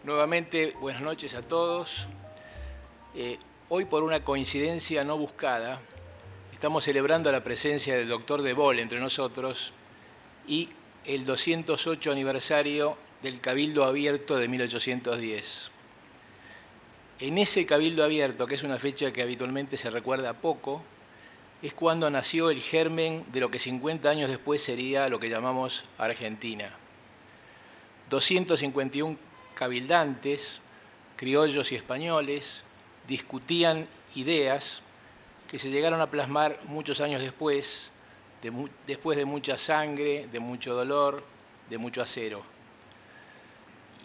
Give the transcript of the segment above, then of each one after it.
Nuevamente, buenas noches a todos. Hoy, por una coincidencia no buscada, estamos celebrando la presencia del doctor De Vol entre nosotros y el 208 aniversario del Cabildo Abierto de 1810. En ese Cabildo Abierto, que es una fecha que habitualmente se recuerda poco, es cuando nació el germen de lo que 50 años después sería lo que llamamos Argentina. 251 cabildantes, criollos y españoles, discutían ideas que se llegaron a plasmar muchos años después de mucha sangre, de mucho dolor, de mucho acero.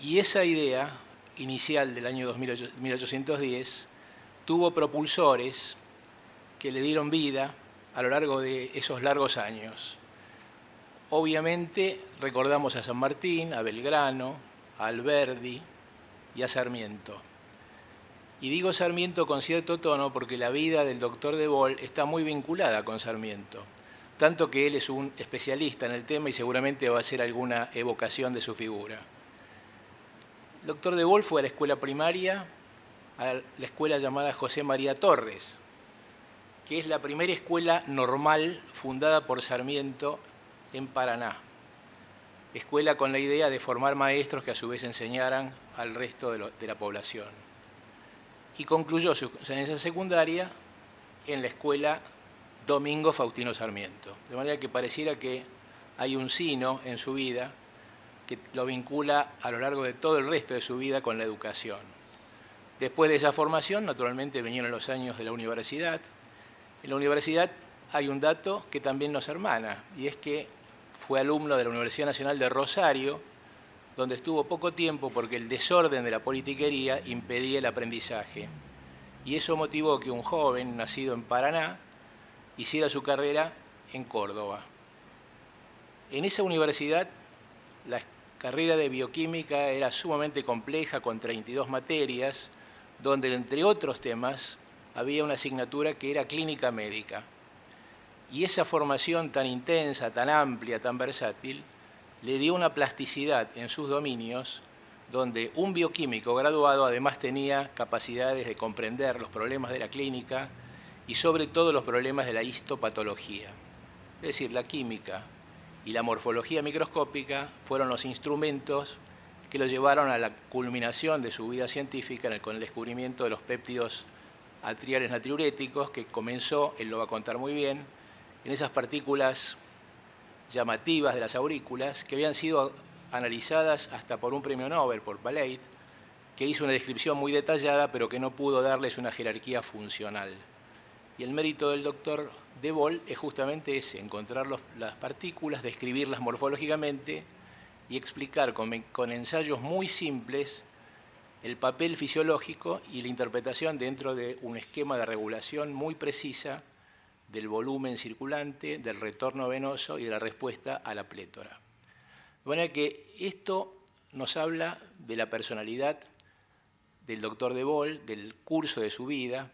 Y esa idea inicial del año 1810 tuvo propulsores que le dieron vida a lo largo de esos largos años. Obviamente recordamos a San Martín, a Belgrano, a Alberdi y a Sarmiento. Y digo Sarmiento con cierto tono porque la vida del doctor De Vol está muy vinculada con Sarmiento, tanto que él es un especialista en el tema y seguramente va a hacer alguna evocación de su figura. El doctor De Vol fue a la escuela primaria, a la escuela llamada José María Torres, que es la primera escuela normal fundada por Sarmiento en Paraná. Escuela con la idea de formar maestros que a su vez enseñaran al resto de la población. Y concluyó su enseñanza secundaria en la escuela Domingo Faustino Sarmiento. De manera que pareciera que hay un sino en su vida que lo vincula a lo largo de todo el resto de su vida con la educación. Después de esa formación, naturalmente, vinieron los años de la universidad. En la universidad hay un dato que también nos hermana, y es que fue alumno de la Universidad Nacional de Rosario, donde estuvo poco tiempo porque el desorden de la politiquería impedía el aprendizaje. Y eso motivó que un joven nacido en Paraná hiciera su carrera en Córdoba. En esa universidad, la carrera de bioquímica era sumamente compleja, con 32 materias, donde, entre otros temas, había una asignatura que era clínica médica. Y esa formación tan intensa, tan amplia, tan versátil, le dio una plasticidad en sus dominios, donde un bioquímico graduado además tenía capacidades de comprender los problemas de la clínica y sobre todo los problemas de la histopatología. Es decir, la química y la morfología microscópica fueron los instrumentos que lo llevaron a la culminación de su vida científica con el descubrimiento de los péptidos atriales natriuréticos, que comenzó, él lo va a contar muy bien, en esas partículas llamativas de las aurículas que habían sido analizadas hasta por un premio Nobel, por Palade, que hizo una descripción muy detallada, pero que no pudo darles una jerarquía funcional. Y el mérito del doctor De Vol es justamente ese, encontrar las partículas, describirlas morfológicamente y explicar con ensayos muy simples el papel fisiológico y la interpretación dentro de un esquema de regulación muy precisa del volumen circulante, del retorno venoso y de la respuesta a la plétora. De manera que esto nos habla de la personalidad del doctor De Vol, del curso de su vida,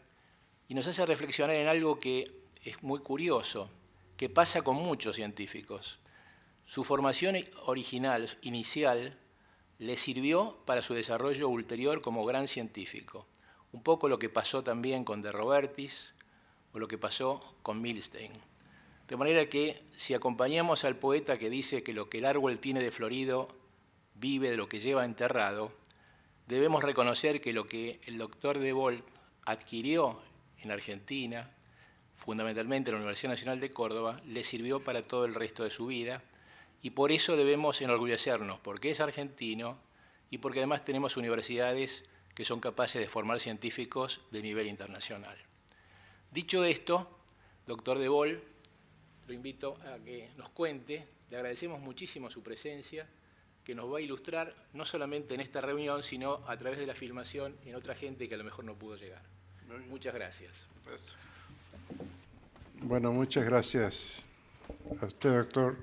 y nos hace reflexionar en algo que es muy curioso, que pasa con muchos científicos. Su formación original, inicial, le sirvió para su desarrollo ulterior como gran científico. Un poco lo que pasó también con De Robertis, o lo que pasó con Milstein. De manera que si acompañamos al poeta que dice que lo que el árbol tiene de florido vive de lo que lleva enterrado, debemos reconocer que lo que el doctor De Vol adquirió en Argentina, fundamentalmente en la Universidad Nacional de Córdoba, le sirvió para todo el resto de su vida, y por eso debemos enorgullecernos, porque es argentino y porque además tenemos universidades que son capaces de formar científicos de nivel internacional. Dicho esto, doctor De Vol, lo invito a que nos cuente, le agradecemos muchísimo su presencia, que nos va a ilustrar no solamente en esta reunión, sino a través de la filmación en otra gente que a lo mejor no pudo llegar. Muchas gracias. Bueno, muchas gracias a usted, doctor.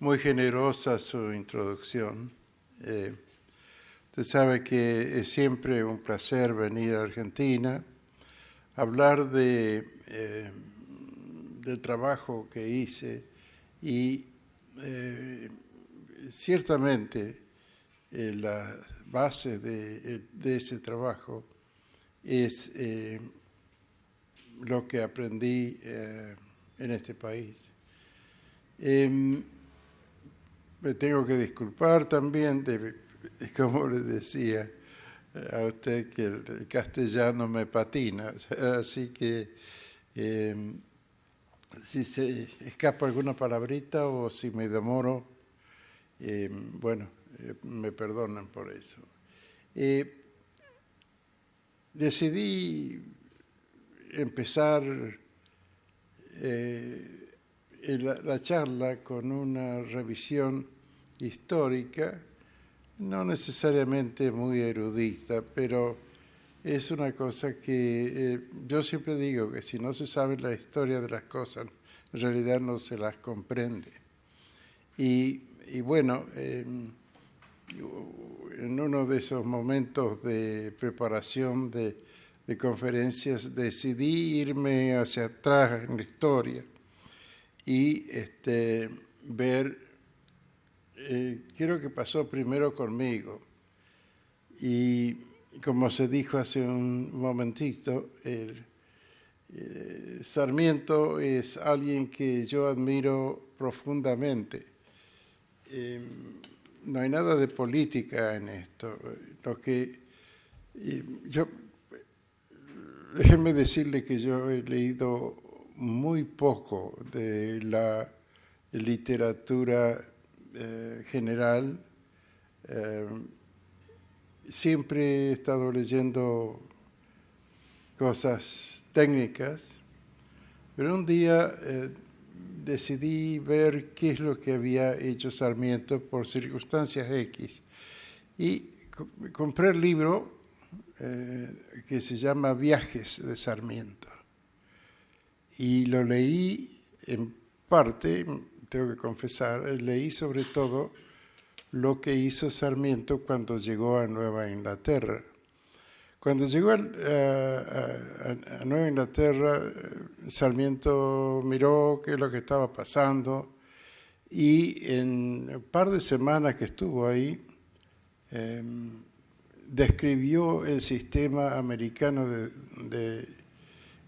Muy generosa su introducción. Usted sabe que es siempre un placer venir a Argentina, hablar del trabajo que hice y ciertamente la base de ese trabajo es lo que aprendí en este país. Me tengo que disculpar también, como le decía a usted, que el castellano me patina, así que si se escapa alguna palabrita o si me demoro, me perdonan por eso. Decidí empezar la charla con una revisión histórica, no necesariamente muy erudita, pero es una cosa que yo siempre digo que si no se sabe la historia de las cosas, en realidad no se las comprende. Y bueno, en uno de esos momentos de preparación de conferencias decidí irme hacia atrás en la historia y ver qué es lo que pasó primero conmigo. Y como se dijo hace un momentito, Sarmiento es alguien que yo admiro profundamente. No hay nada de política en esto. Déjenme decirle que yo he leído muy poco de la literatura general. Siempre he estado leyendo cosas técnicas, pero un día decidí ver qué es lo que había hecho Sarmiento por circunstancias X. Y compré el libro que se llama Viajes de Sarmiento. Y lo leí en parte, tengo que confesar, leí sobre todo lo que hizo Sarmiento cuando llegó a Nueva Inglaterra. Cuando llegó a Nueva Inglaterra, Sarmiento miró qué es lo que estaba pasando y en un par de semanas que estuvo ahí, describió el sistema americano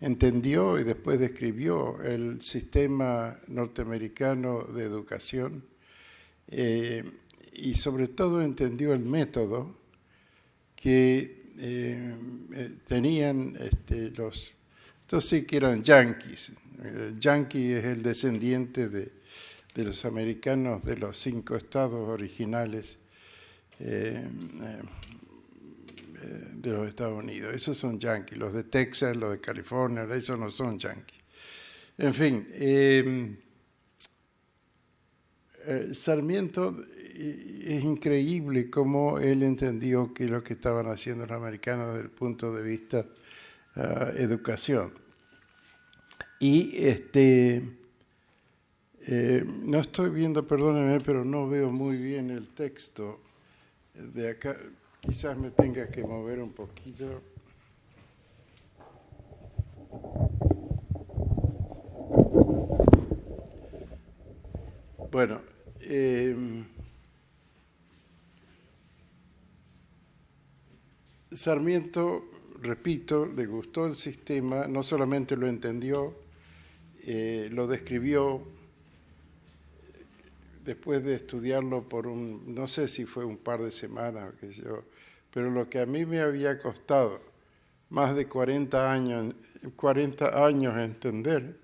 entendió y después describió el sistema norteamericano de educación y sobre todo entendió el método que tenían estos sí que eran yanquis. El yanqui es el descendiente de los americanos de los 5 estados originales de los Estados Unidos. Esos son yanquis. Los de Texas, los de California, esos no son yanquis. En fin, Sarmiento es increíble cómo él entendió que lo que estaban haciendo los americanos desde el punto de vista educación. Y no estoy viendo, perdónenme, pero no veo muy bien el texto de acá. Quizás me tenga que mover un poquito. Bueno, Sarmiento, repito, le gustó el sistema, no solamente lo entendió, lo describió después de estudiarlo por no sé si fue un par de semanas, pero lo que a mí me había costado más de 40 años entender,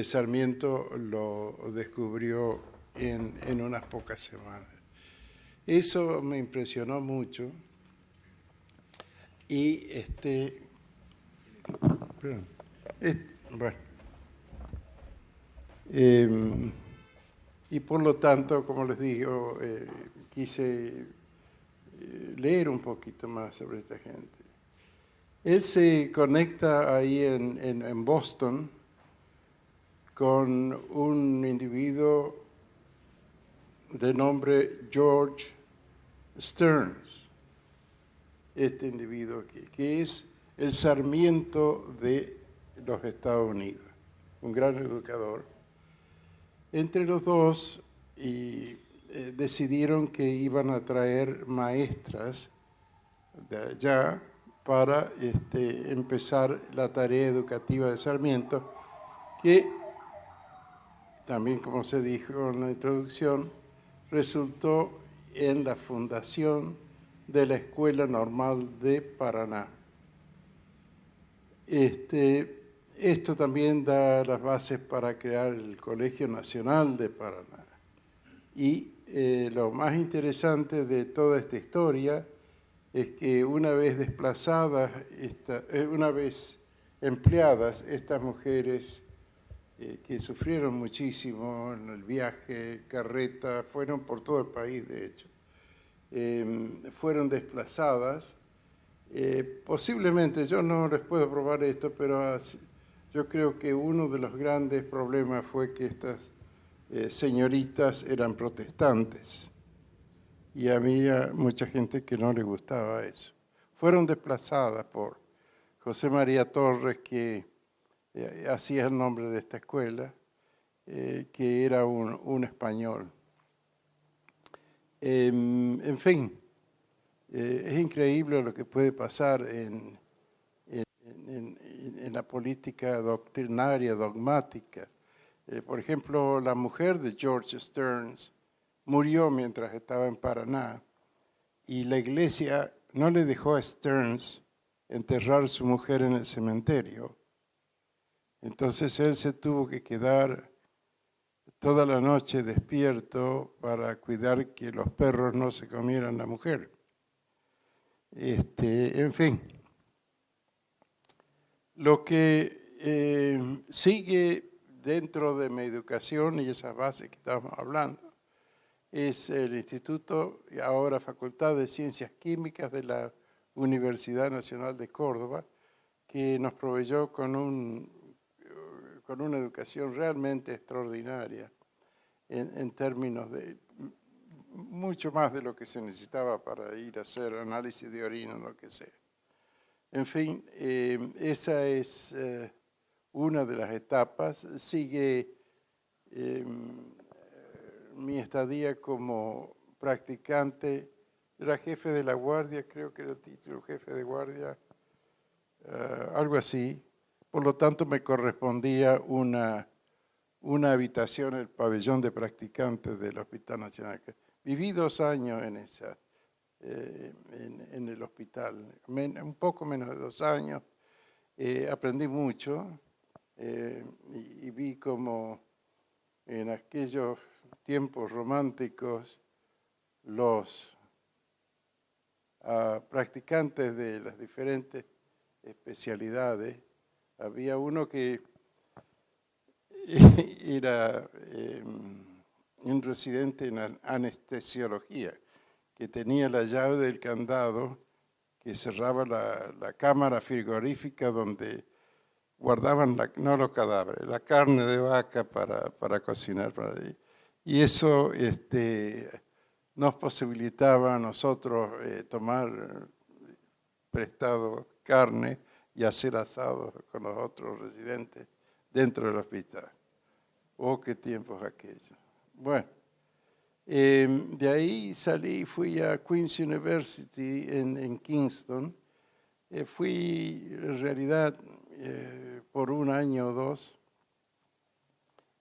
Sarmiento lo descubrió en unas pocas semanas. Eso me impresionó mucho y y por lo tanto, como les digo, quise leer un poquito más sobre esta gente. Él se conecta ahí en Boston con un individuo de nombre George Stearns, este individuo aquí, que es el Sarmiento de los Estados Unidos, un gran educador. Entre los dos decidieron que iban a traer maestras de allá para empezar la tarea educativa de Sarmiento, que también, como se dijo en la introducción, resultó en la fundación de la Escuela Normal de Paraná. Esto también da las bases para crear el Colegio Nacional de Paraná. Y lo más interesante de toda esta historia es que una vez desplazadas, una vez empleadas, estas mujeres que sufrieron muchísimo en el viaje, carreta, fueron por todo el país, de hecho, fueron desplazadas. Posiblemente, yo no les puedo probar esto, pero yo creo que uno de los grandes problemas fue que estas señoritas eran protestantes y había mucha gente que no le gustaba eso. Fueron desplazadas por José María Torres, que hacía el nombre de esta escuela, que era un español. En fin, es increíble lo que puede pasar en la política doctrinaria, dogmática. Por ejemplo, la mujer de George Stearns murió mientras estaba en Paraná y la iglesia no le dejó a Stearns enterrar a su mujer en el cementerio. Entonces él se tuvo que quedar toda la noche despierto para cuidar que los perros no se comieran la mujer. En fin, lo que sigue dentro de mi educación y esa base que estábamos hablando es el Instituto, ahora Facultad de Ciencias Químicas de la Universidad Nacional de Córdoba, que nos proveyó con una educación realmente extraordinaria en términos de mucho más de lo que se necesitaba para ir a hacer análisis de orina o lo que sea. En fin, esa es una de las etapas. Sigue mi estadía como practicante. Era jefe de la guardia, creo que era el título, jefe de guardia, algo así. Por lo tanto, me correspondía una habitación en el pabellón de practicantes del Hospital Nacional. Viví 2 años en el hospital, un poco menos de 2 años. Aprendí mucho y vi como en aquellos tiempos románticos los practicantes de las diferentes especialidades. Había uno que era un residente en anestesiología, que tenía la llave del candado que cerraba la cámara frigorífica donde guardaban, no los cadáveres, la carne de vaca para cocinar. Y eso nos posibilitaba a nosotros tomar prestado carne y hacer asados con los otros residentes dentro del hospital. Oh, qué tiempos aquellos. Bueno, de ahí salí, fui a Queen's University en Kingston. Fui en realidad por 1 año o 2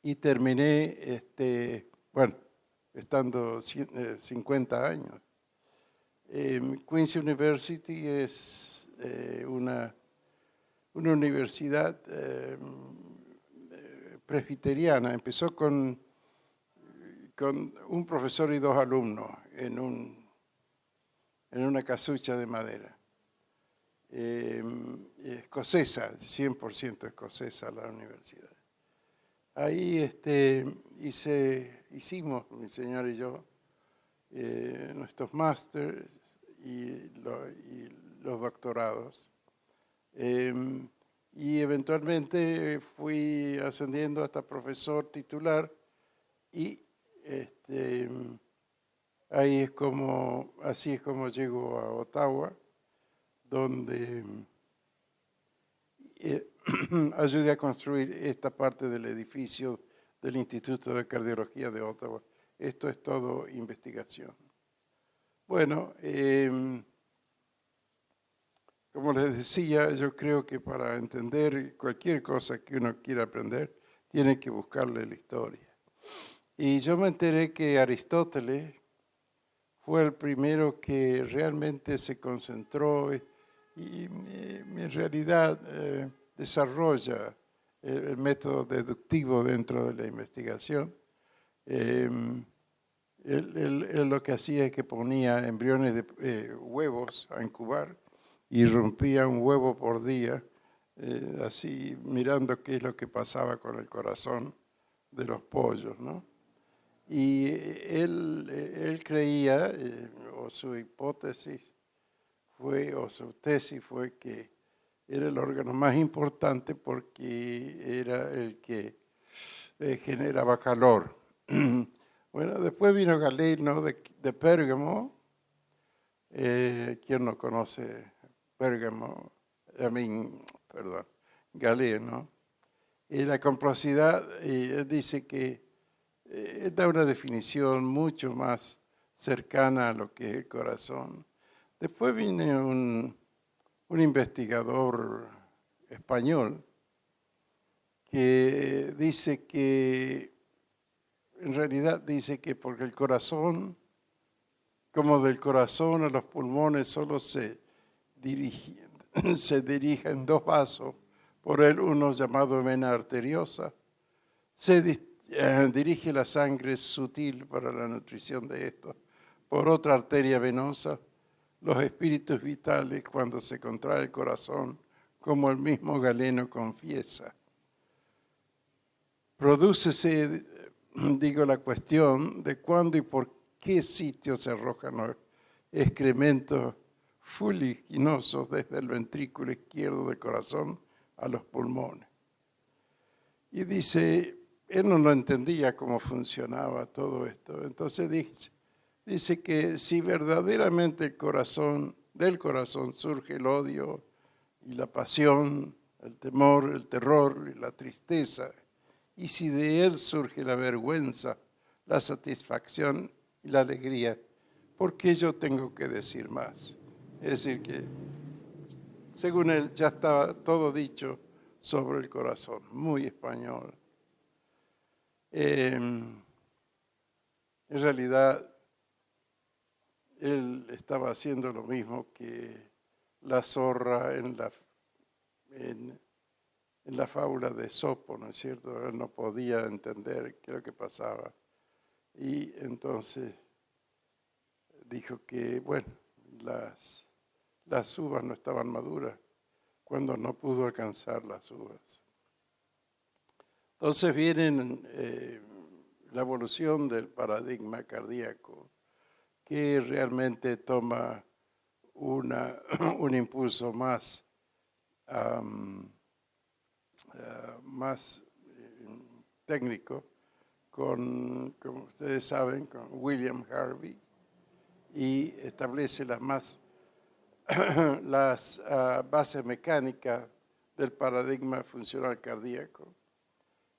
y terminé, estando 50 años. Queen's University es una universidad presbiteriana. Empezó con un profesor y 2 alumnos en una casucha de madera. Escocesa, 100% escocesa la universidad. Ahí hicimos, mi señor y yo, nuestros másteres y los doctorados. Y eventualmente fui ascendiendo hasta profesor titular y así es como llego a Ottawa, donde ayudé a construir esta parte del edificio del Instituto de Cardiología de Ottawa. Esto es todo investigación. Bueno, como les decía, yo creo que para entender cualquier cosa que uno quiera aprender, tiene que buscarle la historia. Y yo me enteré que Aristóteles fue el primero que realmente se concentró y en realidad desarrolla el método deductivo dentro de la investigación. Él lo que hacía es que ponía embriones de huevos a incubar y rompía un huevo por día, así mirando qué es lo que pasaba con el corazón de los pollos, ¿no? Y él creía, o su hipótesis fue, o su tesis fue que era el órgano más importante porque era el que generaba calor. Bueno, después vino Galeno de Pérgamo. ¿Quién no conoce Pérgamo? Galeno. Y la complacidad, dice que da una definición mucho más cercana a lo que es el corazón. Después viene un investigador español que dice que, en realidad dice que porque el corazón, como del corazón a los pulmones solo se dirigen dos vasos, por él uno llamado vena arteriosa, se dirige la sangre sutil para la nutrición de estos, por otra arteria venosa, los espíritus vitales cuando se contrae el corazón, como el mismo Galeno confiesa. Prodúcese, la cuestión de cuándo y por qué sitio se arrojan los excrementos fuliginosos desde el ventrículo izquierdo del corazón a los pulmones. Y dice, él no lo entendía cómo funcionaba todo esto. Entonces dice que si verdaderamente del corazón surge el odio y la pasión, el temor, el terror y la tristeza, y si de él surge la vergüenza, la satisfacción y la alegría, ¿por qué yo tengo que decir más? Es decir, que según él ya estaba todo dicho sobre el corazón, muy español. En realidad, él estaba haciendo lo mismo que la zorra en la fábula de Esopo, ¿no es cierto? Él no podía entender qué es lo que pasaba. Y entonces dijo que, bueno, las uvas no estaban maduras cuando no pudo alcanzar las uvas. Entonces viene la evolución del paradigma cardíaco, que realmente toma un impulso más técnico, como ustedes saben, con William Harvey, y establece las bases mecánicas del paradigma funcional cardíaco.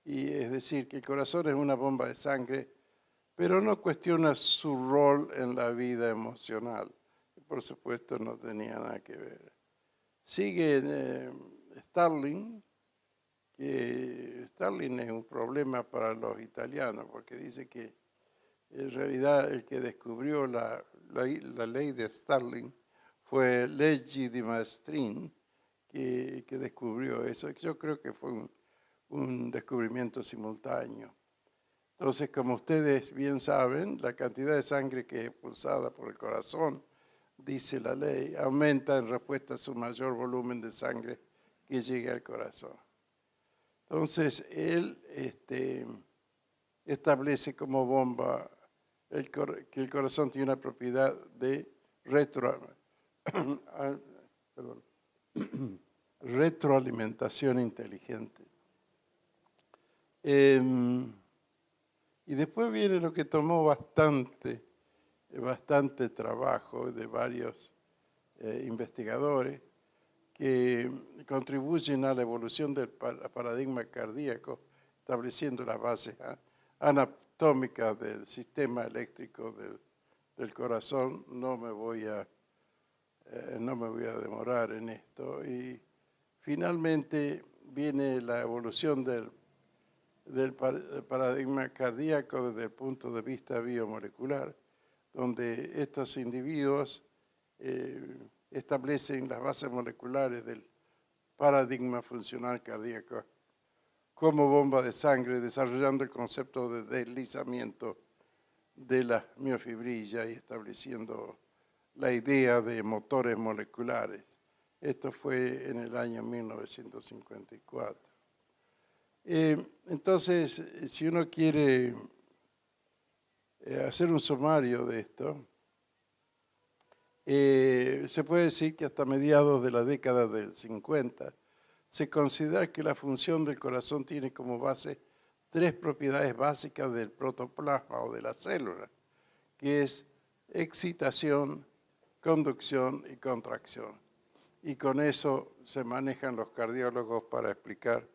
Y es decir, que el corazón es una bomba de sangre, pero no cuestiona su rol en la vida emocional. Por supuesto, no tenía nada que ver. Sigue Starling, que Starling es un problema para los italianos, porque dice que en realidad el que descubrió la ley de Starling fue Leggi di Maestrin, que descubrió eso. Yo creo que fue un descubrimiento simultáneo. Entonces, como ustedes bien saben, la cantidad de sangre que es expulsada por el corazón, dice la ley, aumenta en respuesta a su mayor volumen de sangre que llegue al corazón. Entonces, él establece como bomba que el corazón tiene una propiedad de retroalimentación inteligente. Y después viene lo que tomó bastante trabajo de varios investigadores que contribuyen a la evolución del paradigma cardíaco, estableciendo las bases anatómicas del sistema eléctrico del corazón. No me voy a demorar en esto. Y finalmente viene la evolución del paradigma cardíaco desde el punto de vista biomolecular, donde estos individuos establecen las bases moleculares del paradigma funcional cardíaco como bomba de sangre, desarrollando el concepto de deslizamiento de la miofibrilla y estableciendo la idea de motores moleculares. Esto fue en el año 1954. Entonces, si uno quiere hacer un sumario de esto, se puede decir que hasta mediados de la década del 50 se considera que la función del corazón tiene como base 3 propiedades básicas del protoplasma o de la célula, que es excitación, conducción y contracción. Y con eso se manejan los cardiólogos para explicar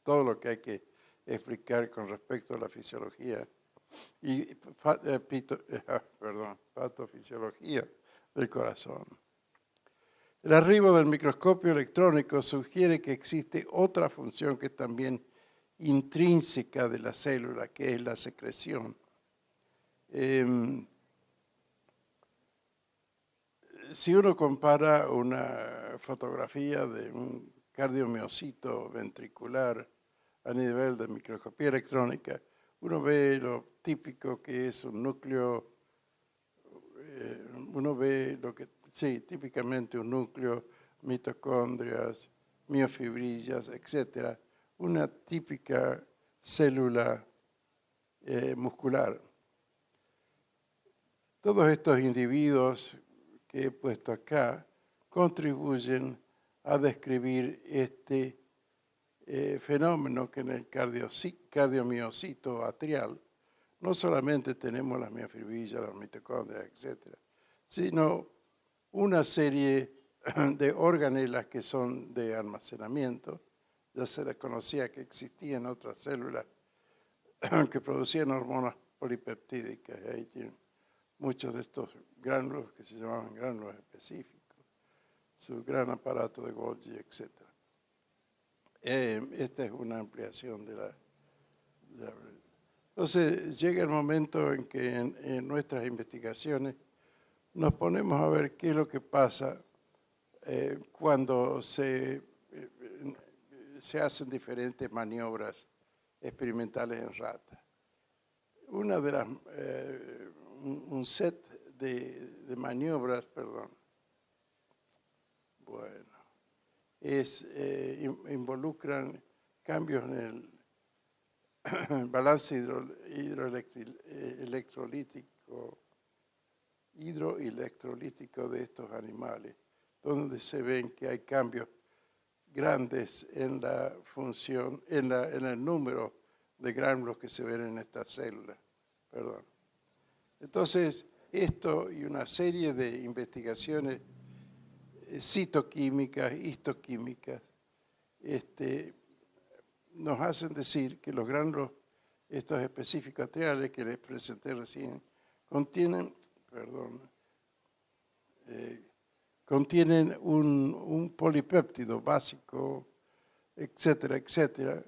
todo lo que hay que explicar con respecto a la fisiología y patofisiología del corazón. El arribo del microscopio electrónico sugiere que existe otra función que es también intrínseca de la célula, que es la secreción. Si uno compara una fotografía de un cardiomiocito ventricular a nivel de microscopía electrónica, uno ve lo típico que es un núcleo, típicamente un núcleo, mitocondrias, miofibrillas, etc. Una típica célula muscular. Todos estos individuos que he puesto acá contribuyen a describir este fenómeno que en el cardiomiocito atrial no solamente tenemos las miofibrillas, las mitocondrias, etc., sino una serie de organelas que son de almacenamiento. Ya se les conocía que existían otras células que producían hormonas polipeptídicas. Y ahí tienen muchos de estos gránulos que se llamaban gránulos específicos, su gran aparato de Golgi, etc. Esta es una ampliación de la. Entonces llega el momento en que en nuestras investigaciones nos ponemos a ver qué es lo que pasa cuando se hacen diferentes maniobras experimentales en ratas. Una de las un set de maniobras, involucran cambios en el balance hidroelectrolítico de estos animales, donde se ven que hay cambios grandes en la función, en el número de gránulos que se ven en estas células. Entonces, esto y una serie de investigaciones citoquímicas, histoquímicas, nos hacen decir que los gránulos, estos específicos atriales que les presenté recién, contienen un polipéptido básico, etcétera, etcétera.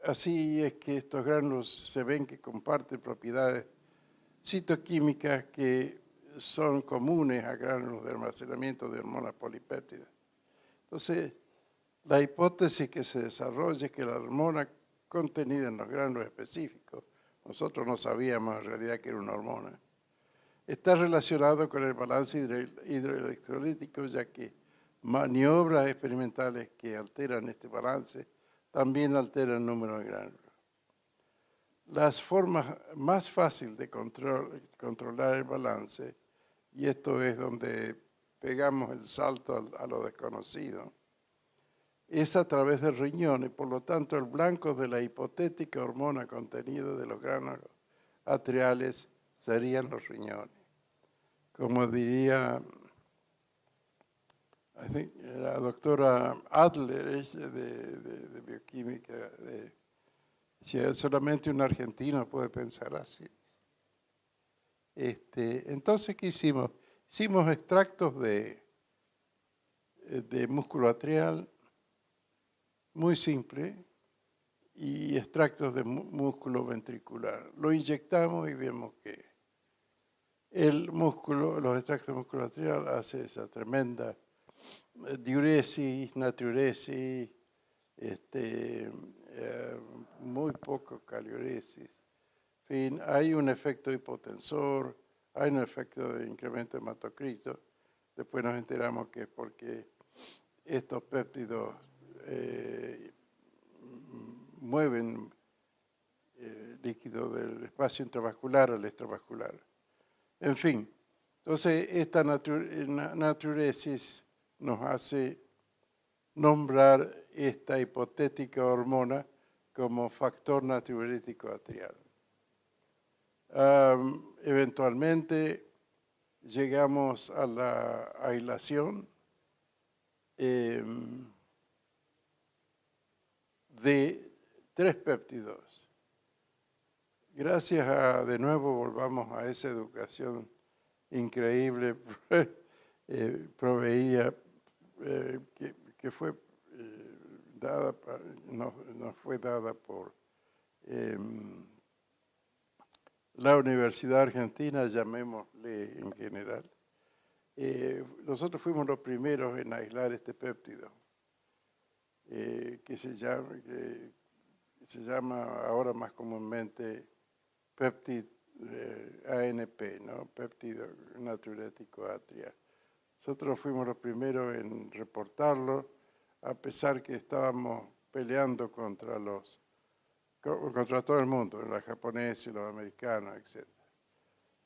Así es que estos gránulos se ven que comparten propiedades citoquímicas que son comunes a gránulos de almacenamiento de hormonas polipéptidas. Entonces, la hipótesis que se desarrolla es que la hormona contenida en los gránulos específicos, nosotros no sabíamos en realidad que era una hormona, está relacionado con el balance hidroelectrolítico, ya que maniobras experimentales que alteran este balance también alteran el número de gránulos. Las formas más fáciles de controlar el balance y esto es donde pegamos el salto a lo desconocido, es a través del riñón y por lo tanto el blanco de la hipotética hormona contenida de los gránulos atriales serían los riñones. Como diría la doctora Adler, de bioquímica, si solamente un argentino puede pensar así. Entonces, ¿qué hicimos? Hicimos extractos de músculo atrial, muy simple, y extractos de músculo ventricular. Lo inyectamos y vemos que el músculo, los extractos de músculo atrial hace esa tremenda diuresis, natriuresis, muy poco caliuresis. En fin, hay un efecto hipotensor, hay un efecto de incremento de hematocrito. Después nos enteramos que es porque estos péptidos mueven líquido del espacio intravascular al extravascular. En fin, entonces esta natriuresis nos hace nombrar esta hipotética hormona como factor natriurético atrial. Eventualmente llegamos a la aislación de 3 péptidos. Gracias a, de nuevo, volvamos a esa educación increíble, proveía, que fue dada, nos fue dada por la Universidad Argentina, llamémosle en general. Nosotros fuimos los primeros en aislar este péptido, que se llama ahora más comúnmente péptido ANP, ¿no? Péptido natriurético atrial. Nosotros fuimos los primeros en reportarlo, a pesar que estábamos peleando contra todo el mundo, los japoneses, los americanos, etc.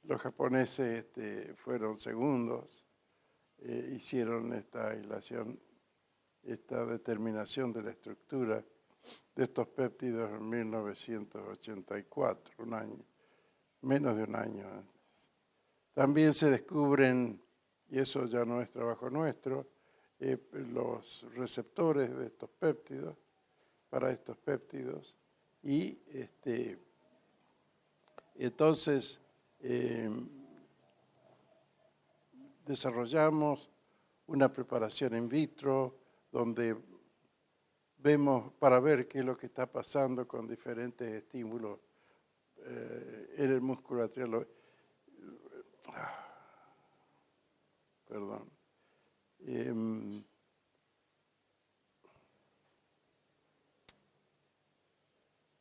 Los japoneses fueron segundos, hicieron esta aislación, esta determinación de la estructura de estos péptidos en 1984, menos de un año antes. También se descubren, y eso ya no es trabajo nuestro, los receptores de estos péptidos, para estos péptidos, y entonces desarrollamos una preparación in vitro donde vemos para ver qué es lo que está pasando con diferentes estímulos en el músculo atrial. Perdón.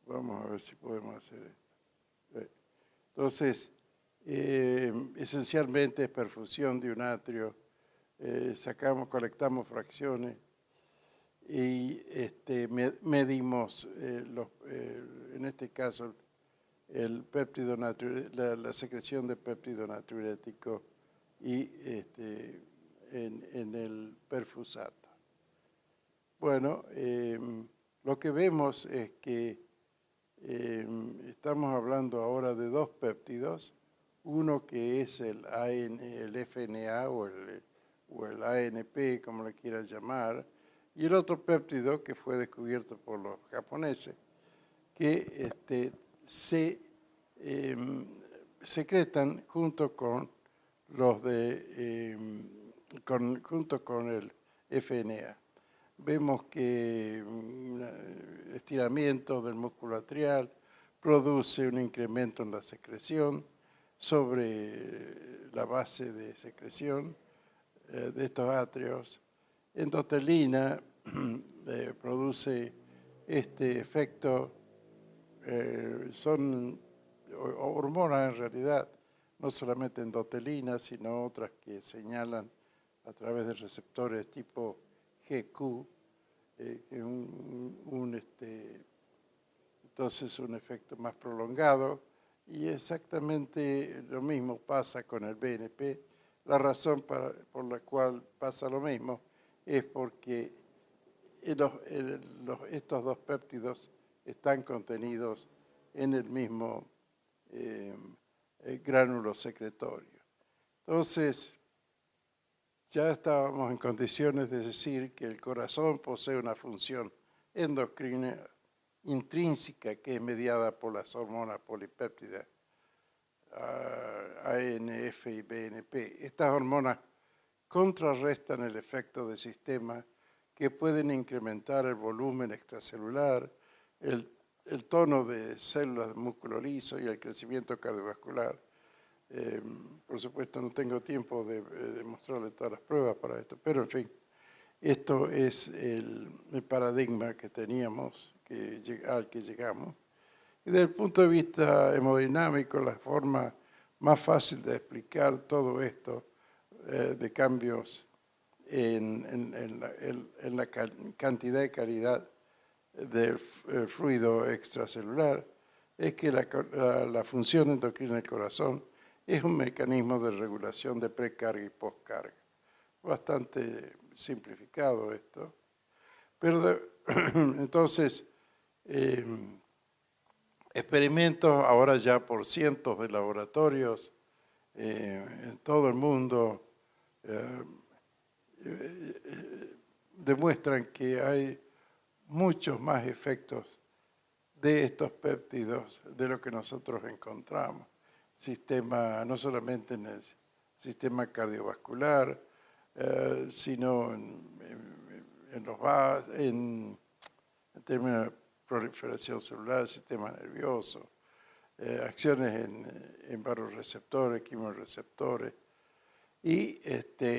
Vamos a ver si podemos hacer esto. Entonces, esencialmente es perfusión de un atrio, colectamos fracciones y medimos, en este caso, el péptido la secreción de péptido natriurético y en el perfusato. Bueno, lo que vemos es que estamos hablando ahora de 2 péptidos, uno que es el FNA o el ANP, como le quieran llamar, y el otro péptido que fue descubierto por los japoneses, que se secretan junto con los junto con el FNA. Vemos que estiramiento del músculo atrial produce un incremento en la secreción sobre la base de secreción de estos atrios. Endotelina produce este efecto, son hormonas en realidad, no solamente endotelina, sino otras que señalan a través de receptores tipo GQ, entonces un efecto más prolongado, y exactamente lo mismo pasa con el BNP. La razón por la cual pasa lo mismo es porque estos dos péptidos están contenidos en el mismo gránulo secretorio. Entonces, ya estábamos en condiciones de decir que el corazón posee una función endocrina intrínseca que es mediada por las hormonas polipéptidas ANF y BNP. Estas hormonas contrarrestan el efecto de sistemas que pueden incrementar el volumen extracelular, el tono de células de músculo liso y el crecimiento cardiovascular. Por supuesto, no tengo tiempo de mostrarle todas las pruebas para esto, pero en fin, esto es el paradigma que teníamos, al que llegamos. Y desde el punto de vista hemodinámico, la forma más fácil de explicar todo esto de cambios en la cantidad y calidad del fluido extracelular es que la función endocrina del corazón es un mecanismo de regulación de precarga y postcarga. Bastante simplificado esto. Pero entonces, experimentos ahora ya por cientos de laboratorios en todo el mundo demuestran que hay muchos más efectos de estos péptidos de lo que nosotros encontramos. No solamente en el sistema cardiovascular, sino en términos de proliferación celular, sistema nervioso, acciones en varios receptores, quimioreceptores, y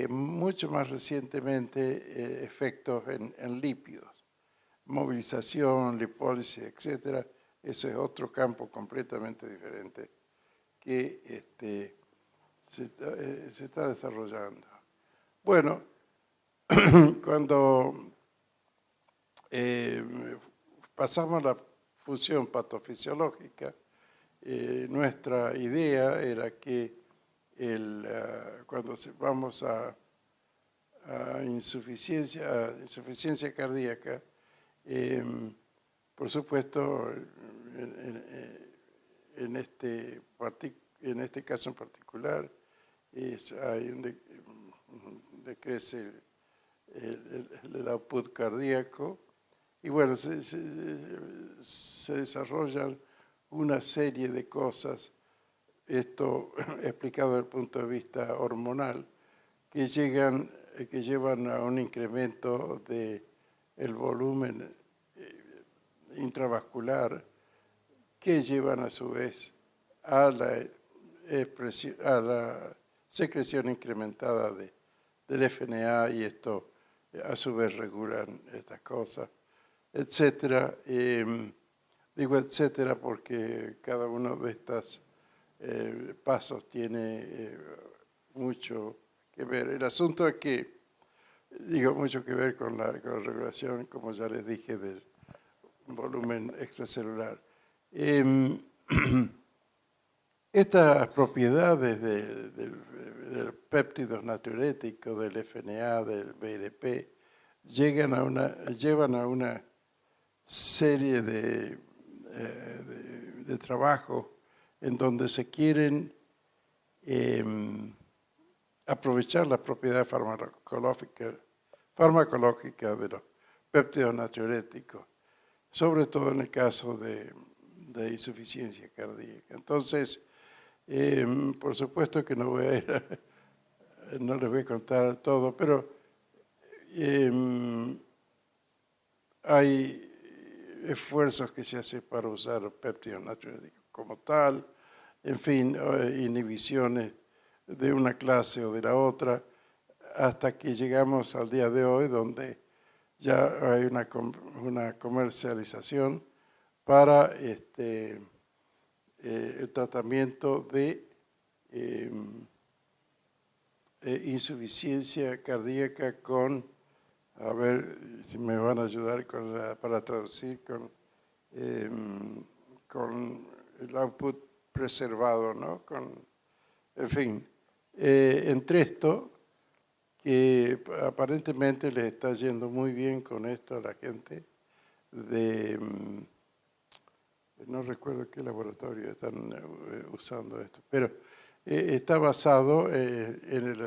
mucho más recientemente efectos en lípidos, movilización, lipólisis, etc. Ese es otro campo completamente diferente que se está desarrollando. Bueno, cuando pasamos a la función patofisiológica, nuestra idea era que cuando vamos a insuficiencia cardíaca, por supuesto, en este caso en particular, decrece el output cardíaco y bueno, se desarrollan una serie de cosas, esto explicado desde el punto de vista hormonal, que llevan a un incremento del volumen intravascular, que llevan a su vez a la secreción incrementada del FNA, y esto a su vez regulan estas cosas, etcétera. Digo etcétera porque cada uno de estos pasos tiene mucho que ver. El asunto es que, mucho que ver con la regulación, como ya les dije, del volumen extracelular. Estas propiedades de los péptidos natriuréticos, del FNA, del BNP, llevan a una serie de trabajos en donde se quieren aprovechar la propiedad farmacológica de los péptidos natriuréticos, sobre todo en el caso de insuficiencia cardíaca. Entonces, por supuesto que no les voy a contar todo, pero hay esfuerzos que se hacen para usar los péptidos natriuréticos como tal, en fin, inhibiciones de una clase o de la otra, hasta que llegamos al día de hoy, donde ya hay una comercialización para el tratamiento de insuficiencia cardíaca con, a ver si me van a ayudar para traducir, con el output preservado, ¿no? En fin, Entre esto, que aparentemente les está yendo muy bien con esto a la gente de, no recuerdo qué laboratorio están usando esto, pero está basado en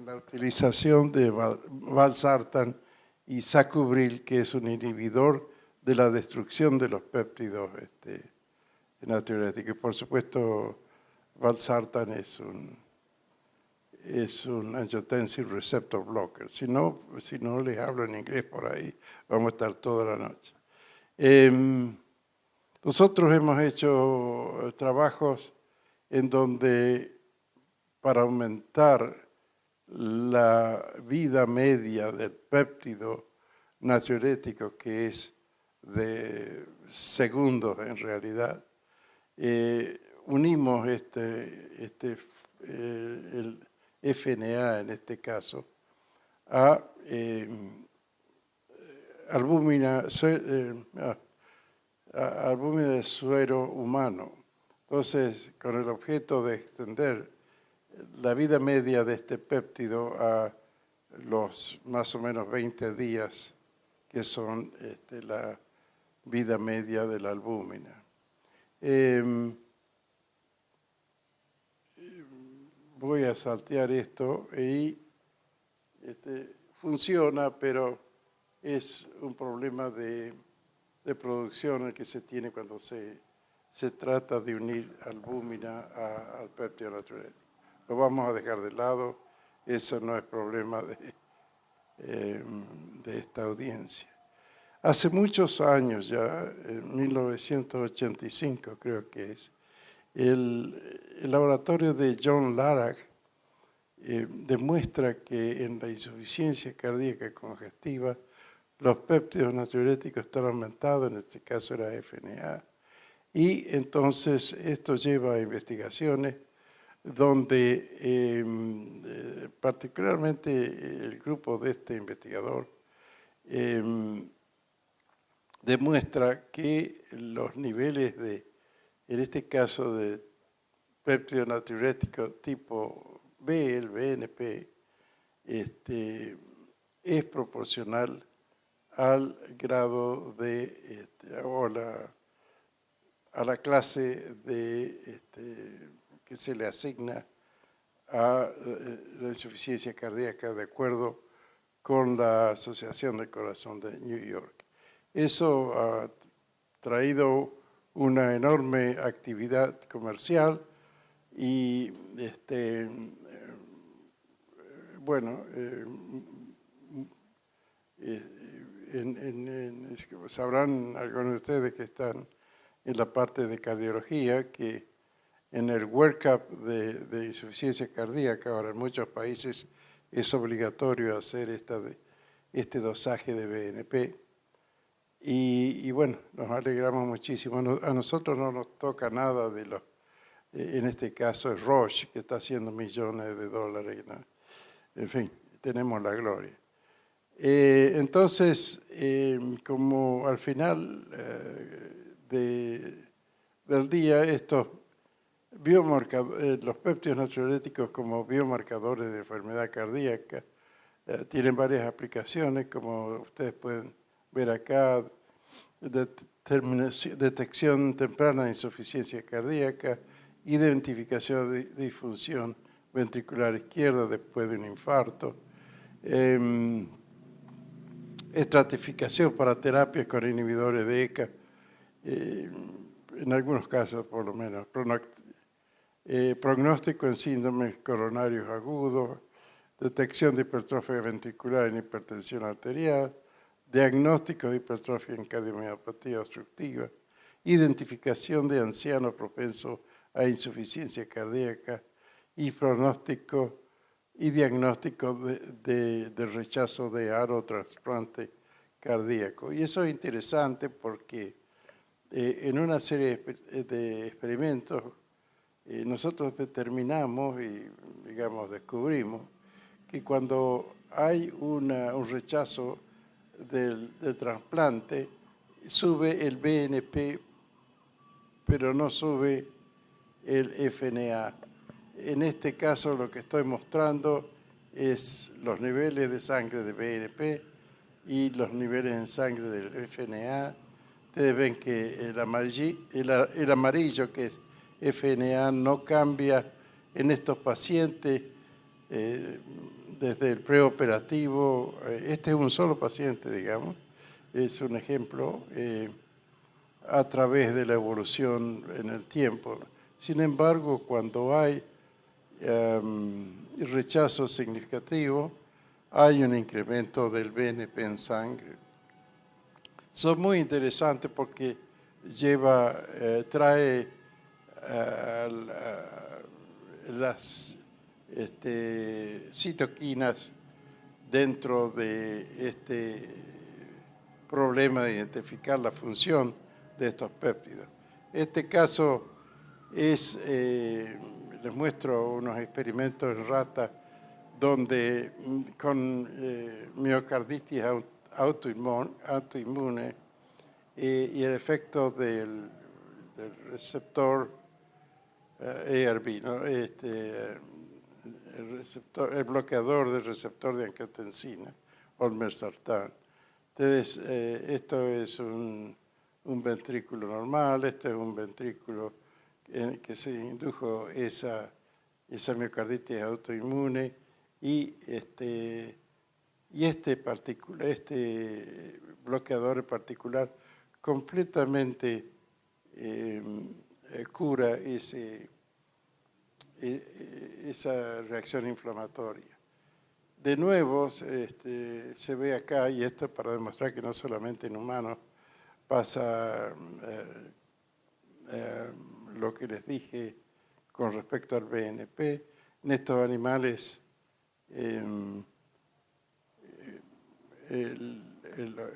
la utilización de valsartán y sacubril, que es un inhibidor de la destrucción de los péptidos natriuréticos. Por supuesto, valsartán es un angiotensin receptor blocker. Si no les hablo en inglés por ahí, vamos a estar toda la noche. Nosotros hemos hecho trabajos en donde para aumentar la vida media del péptido natriurético, que es de segundos en realidad, unimos el FNA en este caso a albúmina de suero humano. Entonces, con el objeto de extender la vida media de este péptido a los más o menos 20 días, que son la vida media de la albúmina. Voy a saltear esto y funciona, pero es un problema de producción el que se tiene cuando se trata de unir albúmina al péptido natriurético. Lo vamos a dejar de lado, eso no es problema de esta audiencia. Hace muchos años ya, en 1985 creo que es, el laboratorio de John Larach demuestra que en la insuficiencia cardíaca congestiva los péptidos natriuréticos están aumentados, en este caso era FNA, y entonces esto lleva a investigaciones donde particularmente el grupo de este investigador demuestra que los niveles en este caso de péptido natriurético tipo B, el BNP, es proporcional al grado a la clase que se le asigna a la insuficiencia cardíaca de acuerdo con la Asociación del Corazón de New York. Eso ha traído una enorme actividad comercial y bueno, sabrán algunos de ustedes que están en la parte de cardiología que en el workup de insuficiencia cardíaca, ahora en muchos países es obligatorio hacer este dosaje de BNP. Y bueno, nos alegramos muchísimo. A nosotros no nos toca nada de los, en este caso es Roche, que está haciendo millones de dólares, ¿no? En fin, tenemos la gloria. Entonces, como al final del día, los péptidos natriuréticos como biomarcadores de enfermedad cardíaca tienen varias aplicaciones, como ustedes pueden ver acá, detección temprana de insuficiencia cardíaca, identificación de disfunción ventricular izquierda después de un infarto, estratificación para terapias con inhibidores de ECA, en algunos casos por lo menos, pronóstico en síndromes coronarios agudos, detección de hipertrofia ventricular en hipertensión arterial, diagnóstico de hipertrofia en cardiomiopatía obstructiva, identificación de ancianos propensos a insuficiencia cardíaca y pronóstico y diagnóstico de rechazo de arotrasplante cardíaco. Y eso es interesante porque en una serie de experimentos nosotros determinamos y, digamos, descubrimos que cuando hay un rechazo del trasplante, sube el BNP pero no sube el FNA. En este caso lo que estoy mostrando es los niveles de sangre de BNP y los niveles en sangre del FNA. Ustedes ven que el amarillo, que es FNA, no cambia en estos pacientes desde el preoperativo. Este es un solo paciente, digamos, es un ejemplo a través de la evolución en el tiempo. Sin embargo, cuando hay rechazo significativo, hay un incremento del BNP en sangre. Son muy interesantes porque trae las citoquinas dentro de este problema de identificar la función de estos péptidos. Este caso es, les muestro unos experimentos en ratas donde con miocarditis autoinmune y el efecto del receptor ARB, ¿no? El bloqueador del receptor de angiotensina, olmesartán. Entonces, esto es un ventrículo normal, esto es un ventrículo en que se indujo esa miocarditis autoinmune y este bloqueador en particular completamente cura esa reacción inflamatoria. De nuevo, se ve acá, y esto es para demostrar que no solamente en humanos pasa lo que les dije con respecto al BNP. En estos animales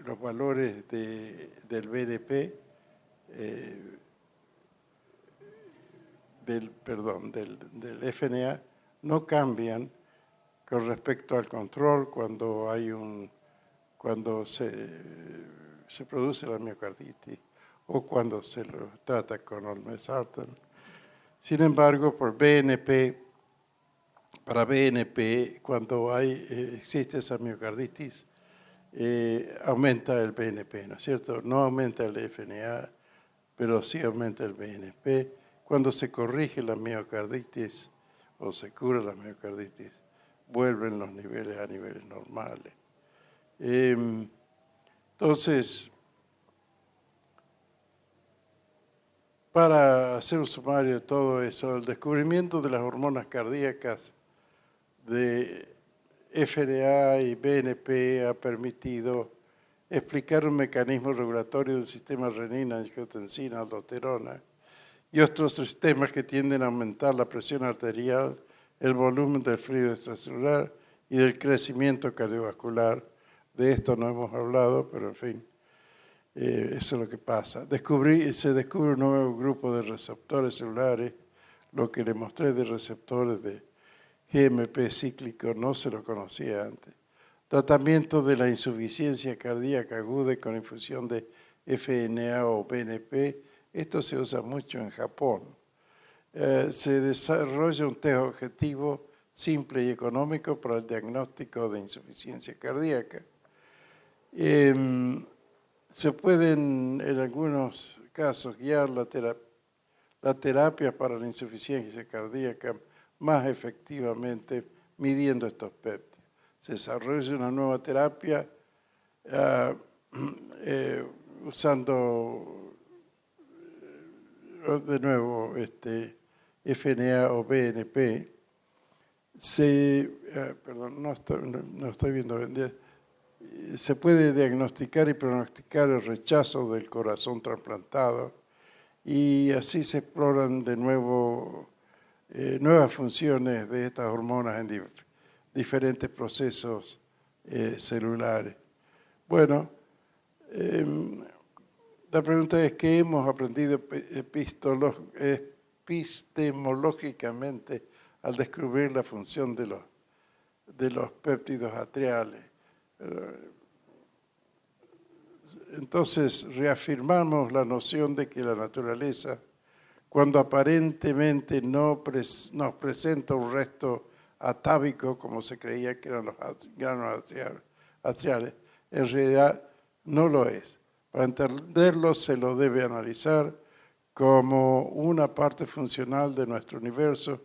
los valores del BNP, del FNA, no cambian con respecto al control cuando se produce la miocarditis o cuando se lo trata con olmesartán. Sin embargo, para BNP, cuando existe esa miocarditis, aumenta el BNP, ¿no es cierto? No aumenta el FNA, pero sí aumenta el BNP. Cuando se corrige la miocarditis o se cura la miocarditis, vuelven los niveles a niveles normales. Entonces, para hacer un sumario de todo eso, el descubrimiento de las hormonas cardíacas de FNA y BNP ha permitido explicar un mecanismo regulatorio del sistema renina, angiotensina, aldosterona y otros sistemas que tienden a aumentar la presión arterial, el volumen del fluido extracelular y del crecimiento cardiovascular. De esto no hemos hablado, pero en fin, eso es lo que pasa. Se descubre un nuevo grupo de receptores celulares, lo que le mostré de receptores de GMP cíclico no se lo conocía antes. Tratamiento de la insuficiencia cardíaca aguda con infusión de FNA o BNP. Esto se usa mucho en Japón. Se desarrolla un test objetivo simple y económico para el diagnóstico de insuficiencia cardíaca. Se pueden, en algunos casos, guiar la terapia para la insuficiencia cardíaca más efectivamente midiendo estos péptidos. Se desarrolla una nueva terapia usando de nuevo FNA o BNP. Perdón, no estoy viendo bien. Se puede diagnosticar y pronosticar el rechazo del corazón trasplantado y así se exploran de nuevo nuevas funciones de estas hormonas en diferentes procesos celulares. Bueno, la pregunta es ¿qué hemos aprendido epistemológicamente al descubrir la función de los péptidos atriales? Entonces reafirmamos la noción de que la naturaleza cuando aparentemente no nos presenta un resto atávico, como se creía que eran los granos atriales, en realidad no lo es. Para entenderlo se lo debe analizar como una parte funcional de nuestro universo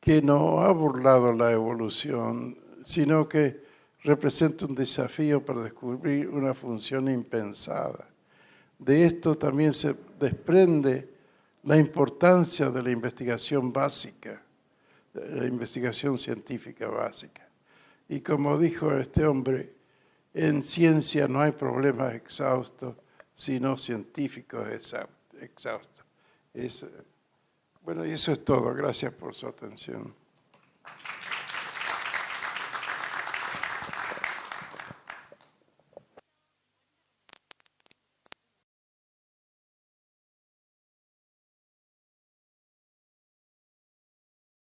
que no ha burlado la evolución, sino que representa un desafío para descubrir una función impensada. De esto también se desprende la importancia de la investigación básica, la investigación científica básica. Y como dijo este hombre, en ciencia no hay problemas exhaustos, sino científicos exhaustos. Bueno, y eso es todo. Gracias por su atención.